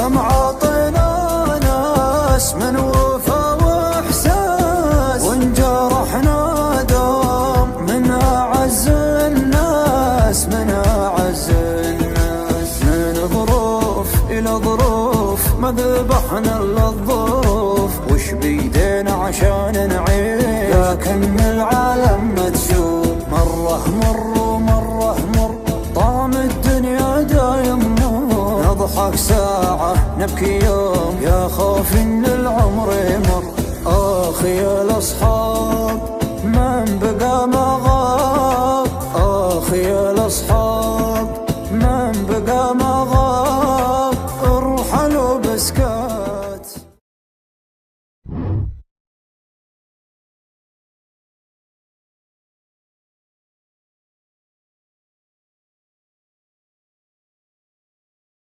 كم عاطينا ناس من وفا واحساس، وانجرحنا دوم من اعز الناس، من اعز الناس. من ظروف الى ظروف ما ذبحنا الا الظروف، وش بيدينا عشان نعيش؟ لكن العالم متشوف، مره مر ومره مر، طعم الدنيا دايم مر. نضحك ساعة نبكي يوم، يا خوف ان العمر يمر. اخ يا الاصحاب من بقى ما غاب، اخ يا الاصحاب من بقى ما